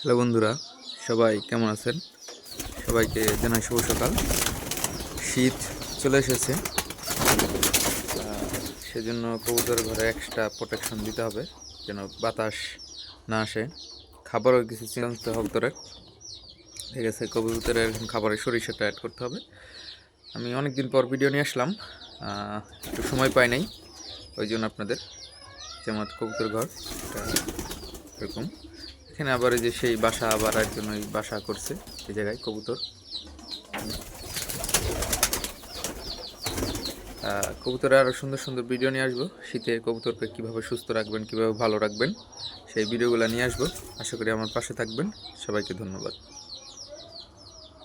Hello বন্ধুরা, সবাই কেমন আছেন? সবাইকে জানাই শুভ সকাল। শীত চলে এসেছে, সেজন্য কবুতরের ঘরে এক্সট্রা প্রোটেকশন দিতে হবে যেন বাতাস না আসে। খাবারও কিছু চেঞ্জ কবুতরের ঠিক আছে। কবুতরের খাবারের সরিষাটা অ্যাড করতে হবে। আমি অনেক দিন পর ভিডিও নিয়ে আসলাম, একটু সময় পাই নাই, ওই জন্য আপনাদের যেমন কবুতর ঘর এরকম। এখানে আবার এই যে সেই বাসা বাড়ার জন্য বাসা করছে এই জায়গায় কবুতর। কবুতরে আরও সুন্দর সুন্দর ভিডিও নিয়ে আসবো। শীতে কবুতরকে কীভাবে সুস্থ রাখবেন, কীভাবে ভালো রাখবেন, সেই ভিডিওগুলো নিয়ে আসবো। আশা করি আমার পাশে থাকবেন। সবাইকে ধন্যবাদ।